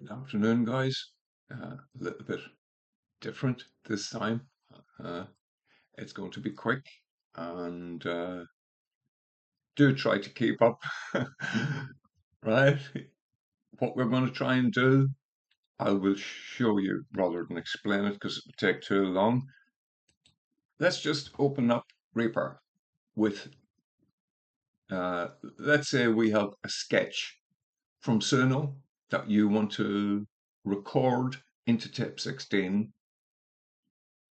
Good afternoon, guys. A little bit different this time. Uh, it's going to be quick and do try to keep up. Right? What we're going to try and do, I will show you rather than explain it because it would take too long. Let's just open up Reaper with, let's say we have a sketch from Suno that you want to record into tape 16,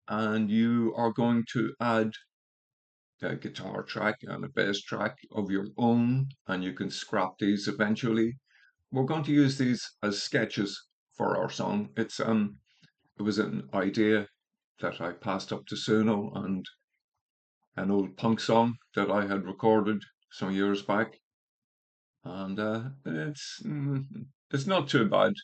and you are going to add a guitar track and a bass track of your own, and you can scrap these eventually. We're going to use these as sketches for our song. It was an idea that I passed up to Suno, and an old punk song that I had recorded some years back, and it's not too bad.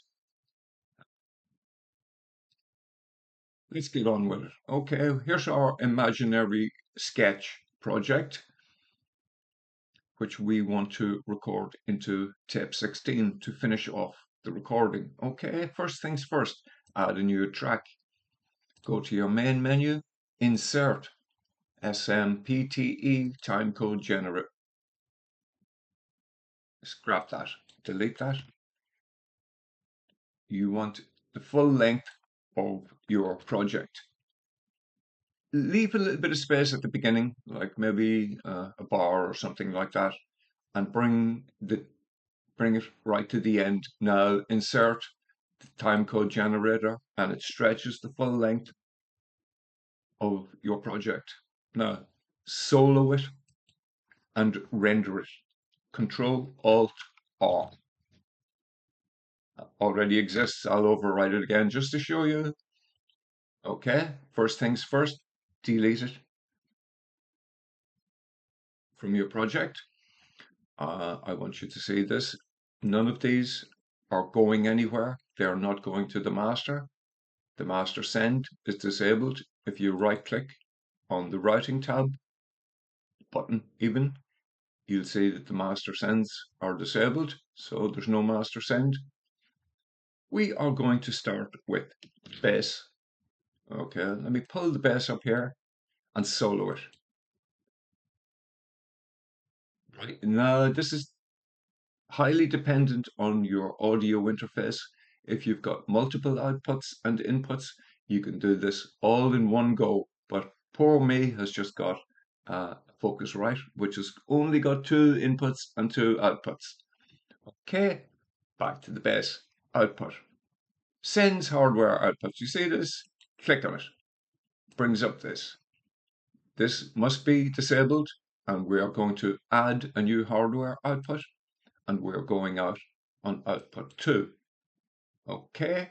Let's get on with it. Okay, here's our imaginary sketch project, which we want to record into tape 16 to finish off the recording. Okay, first things first, add a new track. Go to your main menu, insert SMPTE timecode generate. Scrap that, delete that. You want the full length of your project. Leave a little bit of space at the beginning, like maybe a bar or something like that, and bring it right to the end. Now insert the timecode generator, and it stretches the full length of your project. Now solo it and render it. Control Alt R. Already exists. I'll overwrite it again just to show you. Okay, first things first, delete it from your project. I want you to see this. None of these are going anywhere. They're not going to the master. The master send is disabled. If you right click on the routing tab button even, you'll see that the master sends are disabled, so there's no master send. We are going to start with bass. Okay, let me pull the bass up here and solo it. Right, now this is highly dependent on your audio interface. If you've got multiple outputs and inputs, you can do this all in one go, but poor me has just got Focusrite, which has only got 2 inputs and 2 outputs. Okay, back to the bass. Output. Sends hardware outputs. You see this? Click on it. Brings up this. This must be disabled, and we are going to add a new hardware output, and we're going out on output 2. Okay.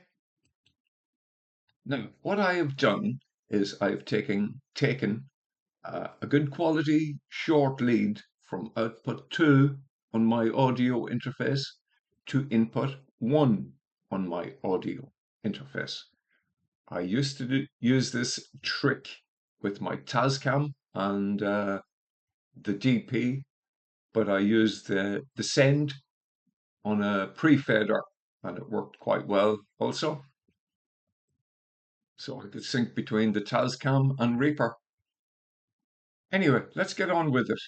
Now, what I have done is I've taken a good quality short lead from output 2 on my audio interface to input 1 on my audio interface. I used to use this trick with my Tascam and the DP, but I used the send on a pre-fader, and it worked quite well also. So I could sync between the Tascam and Reaper. Anyway, let's get on with it.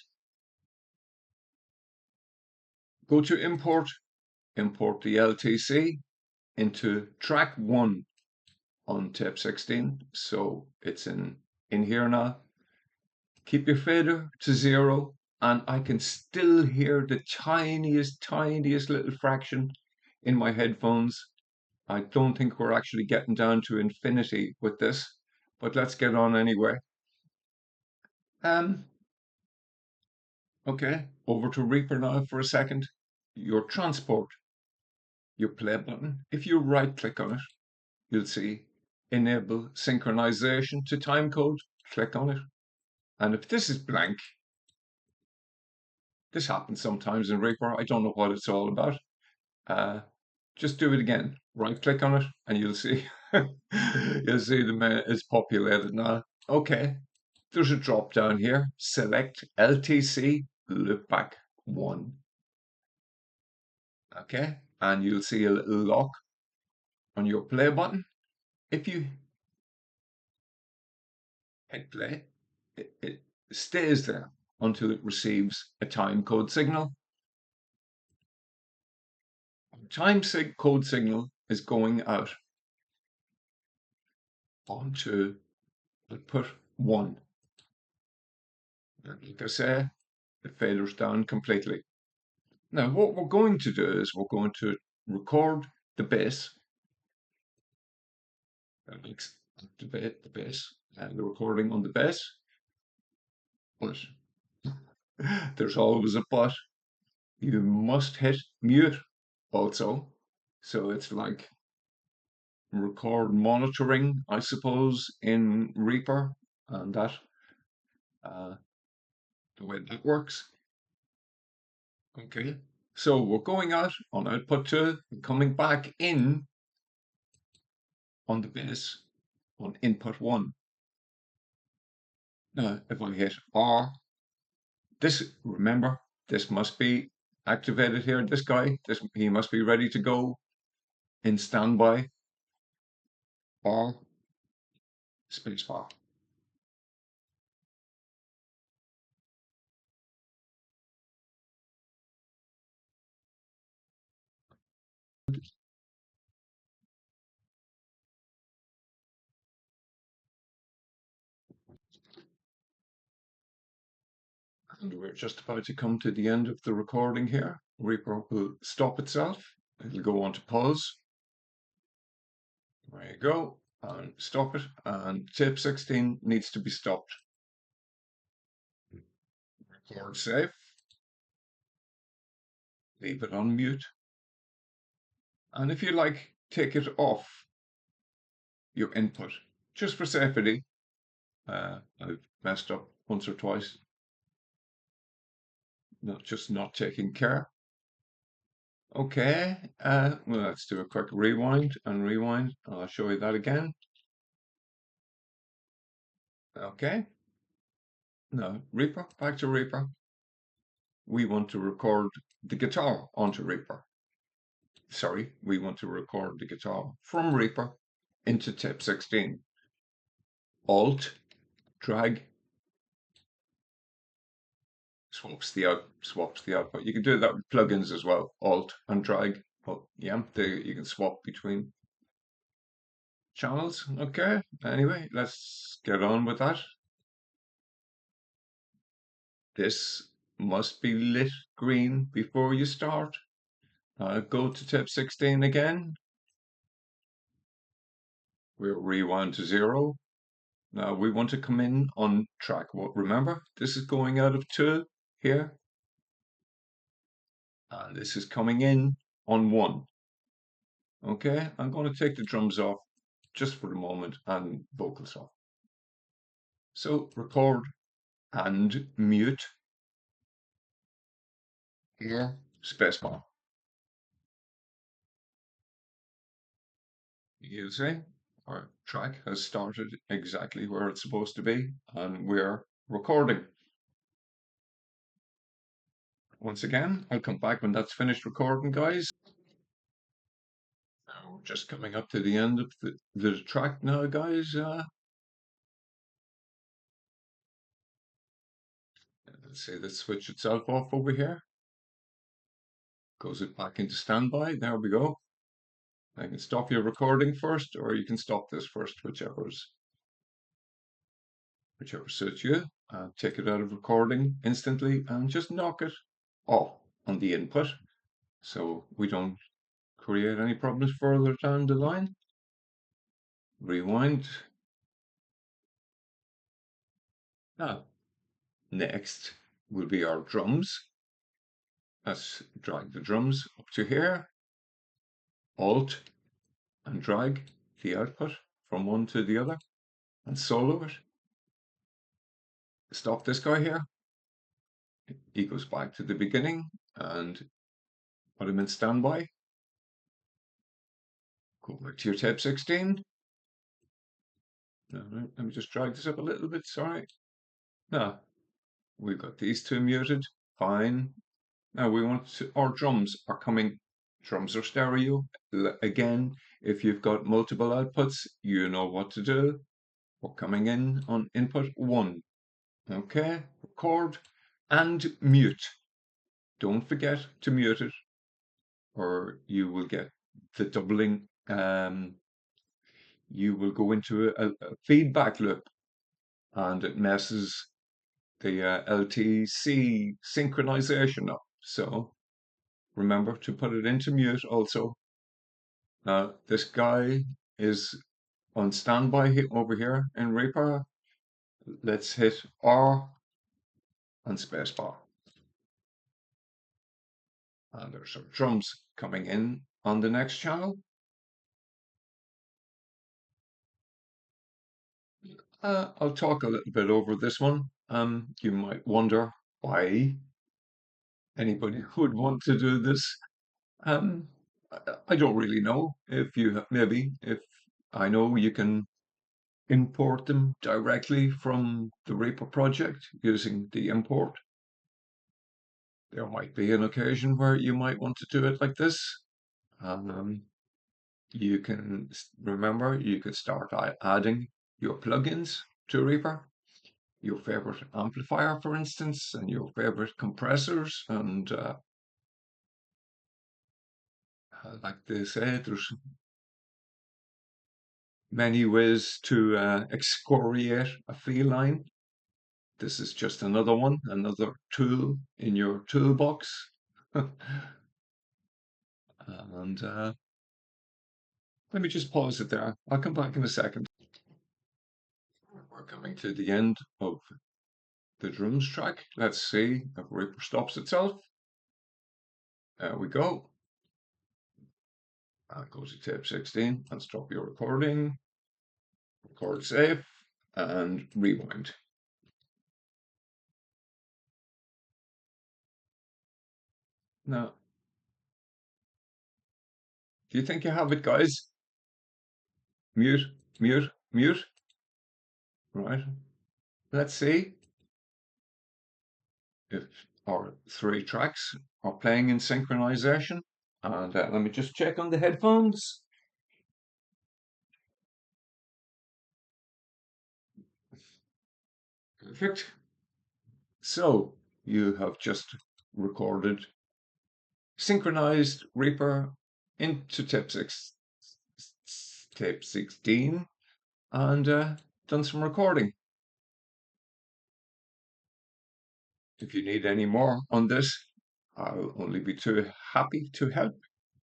Go to import the LTC into track 1 on tape 16. So it's in here now. Keep your fader to 0, and I can still hear the tiniest little fraction in my headphones. I don't think we're actually getting down to infinity with this, but let's get on anyway. Okay, over to Reaper now for a second. Your transport, your play button. If you right click on it, you'll see enable synchronization to timecode. Click on it. And if this is blank, this happens sometimes in Reaper. I don't know what it's all about. Just do it again. Right click on it and you'll see you'll see it's populated now. Okay, there's a drop down here. Select LTC loopback 1. Okay, and you'll see a little lock. on your play button. If you hit play, it stays there until it receives a time code signal. Code signal is going out onto output 1. And like I say, it faders down completely. Now, what we're going to do is we're going to record the bass. That makes activate the bass and the recording on the bass. But there's always a but. You must hit mute also. So it's like record monitoring, I suppose, in Reaper, and that the way that works. Okay, so we're going out on output 2 and coming back in on the bass on input 1. Now, if I hit R, remember, this must be activated here. This guy, he must be ready to go in standby. R, spacebar. And we're just about to come to the end of the recording here. Reaper will stop itself. It'll go on to pause. There you go. And stop it. And tape 16 needs to be stopped. Record save. Leave it on mute. And if you like, take it off your input, just for safety. I've messed up once or twice. Not taking care. Okay, well, let's do a quick rewind and rewind. I'll show you that again. Okay. Now, Reaper, back to Reaper. We want to record the guitar onto Reaper. Sorry, we want to record the guitar from Reaper into tape 16. Alt, drag, swaps the output. You can do that with plugins as well. Alt and drag. Oh, yeah, you can swap between channels. Okay. Anyway, let's get on with that. This must be lit green before you start. Go to tape 16 again. We'll rewind to 0. Now we want to come in on track. Remember, this is going out of 2 here. And this is coming in on 1. Okay, I'm going to take the drums off just for the moment and vocals off. So record and mute here, spacebar. You see, our track has started exactly where it's supposed to be, and we're recording. Once again, I'll come back when that's finished recording, guys. Now we're just coming up to the end of the track now, guys. Let's say let's switch itself off over here. Goes it back into standby. There we go. I can stop your recording first, or you can stop this first, whichever suits you. Take it out of recording instantly and just knock it off on the input so we don't create any problems further down the line. Rewind. Now, next will be our drums. Let's drag the drums up to here. Alt and drag the output from one to the other and solo it. Stop this guy here. He goes back to the beginning and put him in standby. Go back to your tape 16. No, let me just drag this up a little bit, sorry. Now, we've got these two muted, fine. Now our drums are coming Drums are stereo. Again, if you've got multiple outputs, you know what to do. We're coming in on input 1. Okay, record and mute. Don't forget to mute it, or you will get the doubling. You will go into a feedback loop, and it messes the LTC synchronization up. So remember to put it into mute also. Now, this guy is on standby over here in Reaper. Let's hit R and spacebar. And there's some drums coming in on the next channel. I'll talk a little bit over this one. You might wonder why anybody would want to do this. Um, I don't really know. If you maybe if I know you can import them directly from the Reaper project using the import. There might be an occasion where you might want to do it like this. You can remember you could start adding your plugins to Reaper, your favorite amplifier, for instance, and your favorite compressors. And like they say, there's many ways to excoriate a feline. This is just another one, another tool in your toolbox. And let me just pause it there. I'll come back in a second. We're coming to the end of the drums track. Let's see if Reaper stops itself. There we go. And go to tape 16 and stop your recording. Record safe and rewind. Now, do you think you have it, guys? Mute, mute, mute. Right. Let's see if our 3 tracks are playing in synchronization. And let me just check on the headphones. Perfect. So you have just recorded synchronized Reaper into tape 16 and done some recording. If you need any more on this, I'll only be too happy to help.